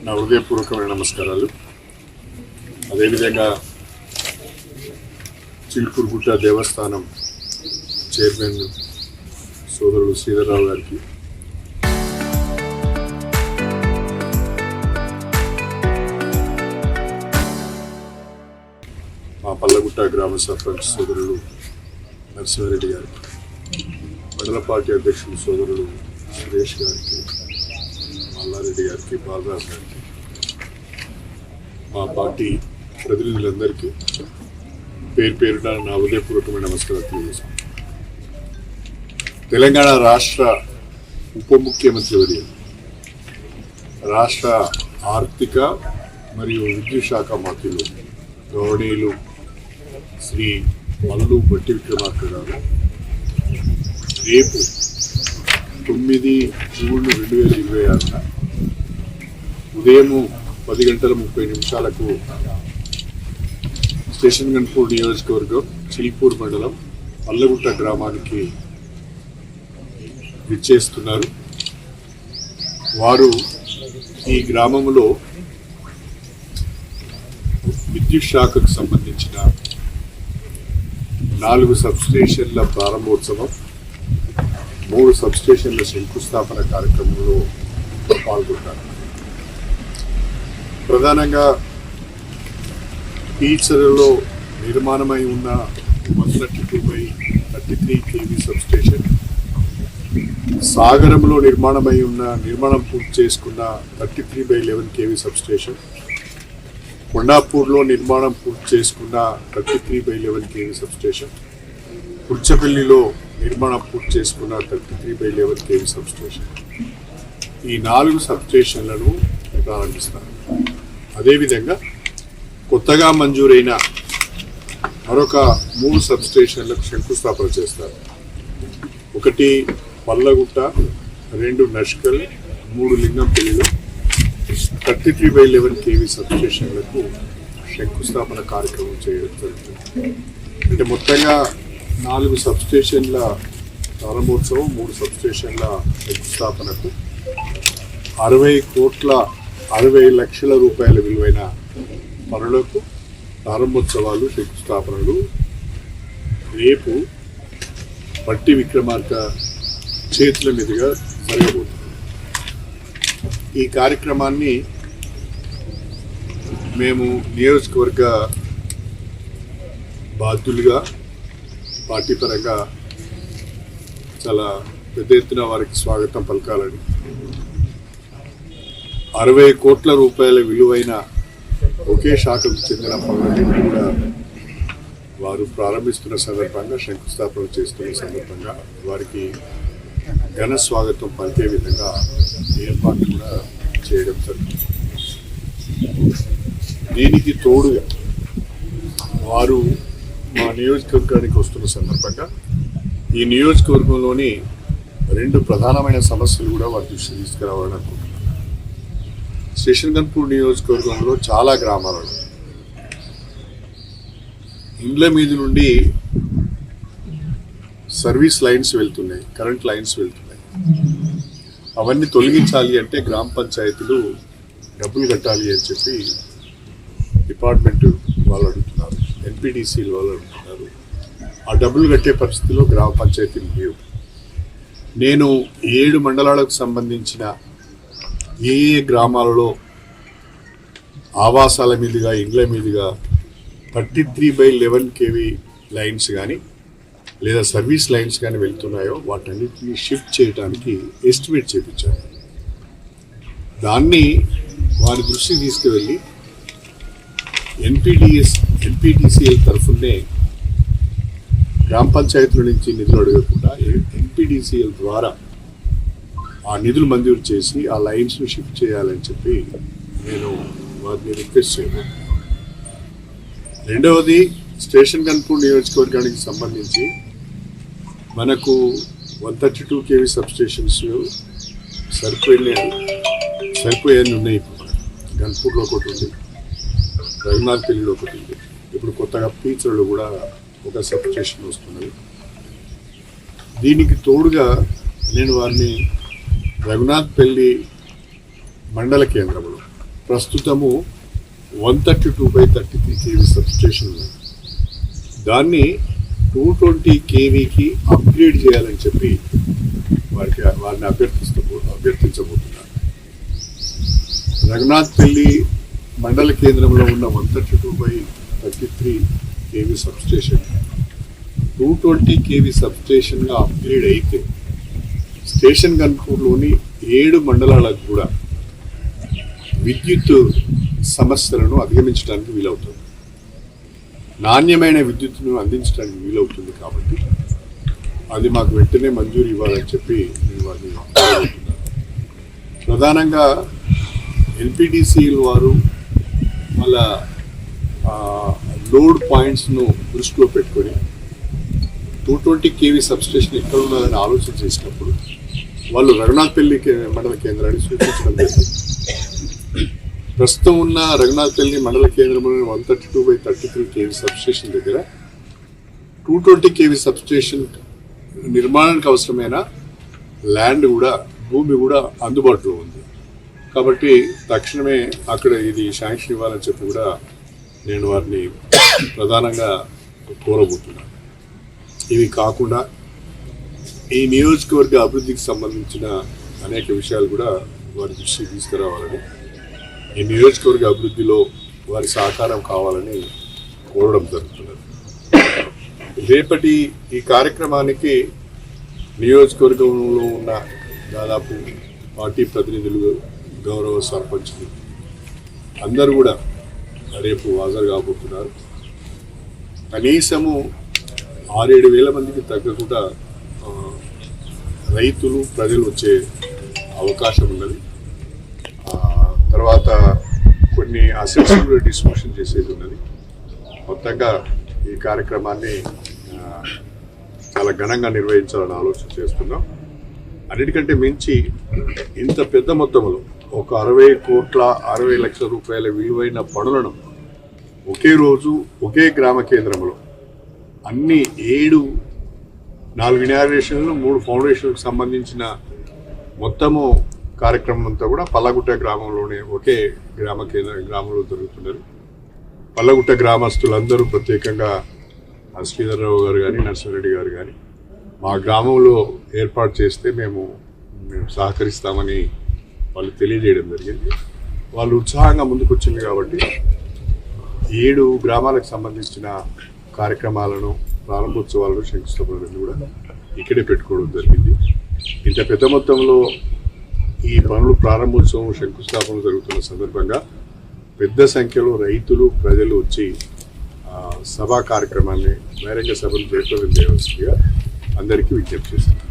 నా హృదయపూర్వకమైన నమస్కారాలు. అదేవిధంగా చిలుకూరుగుట్ట దేవస్థానం చైర్మన్ సోదరుడు శ్రీధర్రావు గారికి, మా పల్లగుట్ట గ్రామ సర్పంచ్ సోదరుడు నరసింహారెడ్డి గారికి, మండల పార్టీ అధ్యక్షుడు సోదరుడు సురేష్ గారికి, మల్లారెడ్డి గారికి, బాలరాజు గారికి, మా పార్టీ ప్రతినిధులందరికీ పేరు పేరున నా హృదయపూర్వకమైన నమస్కారాలు తెలియజేస్తాను. తెలంగాణ రాష్ట్ర ఉప ముఖ్యమంత్రి వర్యులు, రాష్ట్ర ఆర్థిక మరియు విద్యుత్ శాఖ మంత్రులు గౌరవనీయులు శ్రీ మల్లు భట్టి విక్రమార్క గారు రేపు 9/3/2026 ఉదయం 10:30 స్టేషన్ గన్పూర్ నియోజకవర్గం చిలుకూరు మండలం పల్లగుట్ట గ్రామానికి విచ్చేస్తున్నారు. వారు ఈ గ్రామంలో విద్యుత్ శాఖకు సంబంధించిన 4 సబ్స్టేషన్ల ప్రారంభోత్సవం, 3 సబ్స్టేషన్ల శంకుస్థాపన కార్యక్రమంలో పాల్గొంటారు. ప్రధానంగా టీచర్లో నిర్మాణమై ఉన్న 132/33 kV సబ్స్టేషన్, సాగరంలో నిర్మాణం పూర్తి చేసుకున్న 33/11 kV సబ్స్టేషన్, కొండాపూర్లో నిర్మాణం పూర్తి చేసుకున్న 33/11 kV సబ్స్టేషన్, పుర్చపల్లిలో నిర్మాణం పూర్తి చేసుకున్న 33/11 kV సబ్స్టేషన్, ఈ 4 సబ్స్టేషన్లను ప్రారంభిస్తారు. అదేవిధంగా కొత్తగా మంజూరైన మరొక 3 సబ్స్టేషన్లకు శంకుస్థాపన చేస్తారు. 1 పల్లగుట్ట, 2 నష్కల్, 3 లింగంపల్లిలో 33/11 kV సబ్స్టేషన్లకు శంకుస్థాపన కార్యక్రమం చేయడం జరుగుతుంది. అంటే మొత్తంగా 4 సబ్స్టేషన్ల ప్రారంభోత్సవం, 3 సబ్స్టేషన్ల శంకుస్థాపనకు 60 లక్షల రూపాయల విలువైన పనులకు ప్రారంభోత్సవాలు, శంకుస్థాపనలు రేపు భట్టి విక్రమార్క చేతుల మీదుగా జరగబోతుంది. ఈ కార్యక్రమాన్ని మేము నియోజకవర్గ బాధ్యులుగా పార్టీ పరంగా చాలా పెద్ద ఎత్తున వారికి స్వాగతం పలకాలని, 60 కోట్ల రూపాయల విలువైన ఒకే శాఖకు చెందిన పనులన్నీ కూడా వారు ప్రారంభిస్తున్న సందర్భంగా, శంకుస్థాపన చేస్తున్న సందర్భంగా వారికి ఘన స్వాగతం పలికే విధంగా ఏర్పాటు కూడా చేయడం జరుగుతుంది. దీనికి తోడుగా వారు మా నియోజకవర్గానికి వస్తున్న సందర్భంగా ఈ నియోజకవర్గంలోని 2 ప్రధానమైన సమస్యలు కూడా వారి దృష్టికి తీసుకురావాలని అనుకుంటున్నారు. స్టేషన్ గన్పూర్ నియోజకవర్గంలో చాలా గ్రామాలలో ఇండ్ల మీద నుండి సర్వీస్ లైన్స్ వెళ్తున్నాయి, కరెంట్ లైన్స్ వెళ్తున్నాయి. అవన్నీ తొలగించాలి అంటే గ్రామ పంచాయతీలు డబ్బులు కట్టాలి అని చెప్పి డిపార్ట్మెంట్ వాళ్ళు అడుగుతున్నారు, ఎన్పీడీసీలు వాళ్ళు అడుగుతున్నారు. ఆ డబ్బులు కట్టే పరిస్థితిలో గ్రామ పంచాయతీలు లేవు. నేను 7 మండలాలకు సంబంధించిన ఏ గ్రామాలలో ఆవాసాల మీదుగా, ఇండ్ల మీదుగా 33/11 kV లైన్స్ కానీ లేదా సర్వీస్ లైన్స్ కానీ వెళ్తున్నాయో వాటన్నిటిని షిఫ్ట్ చేయడానికి ఎస్టిమేట్ చేయించాను. దాన్ని వారి దృష్టికి తీసుకువెళ్ళి ఎన్పీటీసీఎల్ తరఫునే గ్రామ పంచాయతీల నుంచి నిధులు అడగకుండా ఎన్పీటీసీఎల్ ద్వారా ఆ నిధులు మంజూరు చేసి ఆ లైన్స్ను షిఫ్ట్ చేయాలని చెప్పి నేను వారిని రిక్వెస్ట్ చేయను. రెండవది, స్టేషన్ గన్పూర్ నియోజకవర్గానికి సంబంధించి మనకు 132 kV సబ్స్టేషన్స్ సరిపోయేవి ఉన్నాయి. ఇప్పుడు గన్పూర్లో ఒకటి ఉంది, రఘునాథ్పల్లిలో ఒకటి ఉంది, ఇప్పుడు కొత్తగా పీచర్లో కూడా ఒక సబ్స్టేషన్ వస్తున్నది. దీనికి తోడుగా నేను వారిని రఘునాథ్పల్లి మండల కేంద్రంలో ప్రస్తుతము 132/33 kV సబ్స్టేషన్ ఉంది. దాన్ని 220 kVకి అప్గ్రేడ్ చేయాలని చెప్పి వారిని అభ్యర్థించబోతున్నారు. రఘునాథ్పల్లి మండల కేంద్రంలో ఉన్న 132/33 kV సబ్స్టేషన్ 220 kV సబ్స్టేషన్గా అప్గ్రేడ్ అయితే స్టేషన్ గన్పూర్లోని 7 మండలాలకు కూడా విద్యుత్ సమస్యలను అధిగమించడానికి వీలవుతుంది, నాణ్యమైన విద్యుత్తును అందించడానికి వీలవుతుంది. కాబట్టి అది మాకు వెంటనే మంజూరు ఇవ్వాలని చెప్పి నేను వారిని కోరుకుంటున్నాను. ప్రధానంగా ఎల్పిడిసిఎల్ వారు వాళ్ళ లోడ్ పాయింట్స్ను దృష్టిలో పెట్టుకొని 220 kV సబ్స్టేషన్ ఎక్కడ ఉన్నదని ఆలోచన చేసినప్పుడు వాళ్ళు రఘునాథ్పల్లి మండల కేంద్రాన్ని సూచించడం జరిగింది. ప్రస్తుతం ఉన్న రఘునాథ్పల్లి మండల కేంద్రంలోని 132/33 kV సబ్స్టేషన్ దగ్గర 220 kV సబ్స్టేషన్ నిర్మాణానికి అవసరమైన ల్యాండ్ కూడా, భూమి కూడా అందుబాటులో ఉంది. కాబట్టి తక్షణమే అక్కడ ఇది శాంక్షన్ ఇవ్వాలని చెప్పి కూడా నేను వారిని ప్రధానంగా కోరబోతున్నాను. ఇవి కాకుండా ఈ నియోజకవర్గ అభివృద్ధికి సంబంధించిన అనేక విషయాలు కూడా వారి దృష్టికి తీసుకురావాలని, ఈ నియోజకవర్గ అభివృద్ధిలో వారి సహకారం కావాలని కోరడం జరుగుతున్నది. రేపటి ఈ కార్యక్రమానికి నియోజకవర్గంలో ఉన్న దాదాపు పార్టీ ప్రతినిధులు, గౌరవ సర్పంచులు అందరూ కూడా రేపు హాజరు కాబోతున్నారు. కనీసము 6-7 వేల మందికి తగ్గకుండా రైతులు, ప్రజలు వచ్చే అవకాశం ఉన్నది. తర్వాత కొన్ని అసెట్స్ కూడా డిస్ట్రిబ్యూషన్ చేసేది ఉన్నది. మొత్తంగా ఈ కార్యక్రమాన్ని చాలా ఘనంగా నిర్వహించాలని ఆలోచన చేస్తున్నాం. అన్నిటికంటే మించి ఇంత పెద్ద మొత్తంలో ఒక 60 లక్షల రూపాయల విలువైన పనులను ఒకే రోజు ఒకే గ్రామ కేంద్రంలో అన్ని 4 ఇనాగ్రేషన్లు 3 ఫౌండేషన్లకు సంబంధించిన మొత్తము కార్యక్రమం అంతా కూడా పల్లగుట్ట గ్రామంలోనే ఒకే గ్రామంలో జరుగుతున్నది. పల్లగుట్ట గ్రామస్తులందరూ ప్రత్యేకంగా శ్రీధర్రావు గారు కానీ, నరసింహారెడ్డి గారు కానీ మా గ్రామంలో ఏర్పాటు చేస్తే మేము సహకరిస్తామని వాళ్ళు తెలియజేయడం జరిగింది. వాళ్ళు ఉత్సాహంగా ముందుకు వచ్చింది కాబట్టి 7 గ్రామాలకు సంబంధించిన కార్యక్రమాలను, ప్రారంభోత్సవాలను, శంకుస్థాపనలను కూడా ఇక్కడే పెట్టుకోవడం జరిగింది. ఇంత పెద్ద మొత్తంలో ఈ పనులు ప్రారంభోత్సవం, శంకుస్థాపన జరుగుతున్న సందర్భంగా పెద్ద సంఖ్యలో రైతులు, ప్రజలు వచ్చి సభా కార్యక్రమాన్ని, బహిరంగ సభను జయప్రదం చేయవలసిందిగా అందరికీ విజ్ఞప్తి చేస్తున్నారు.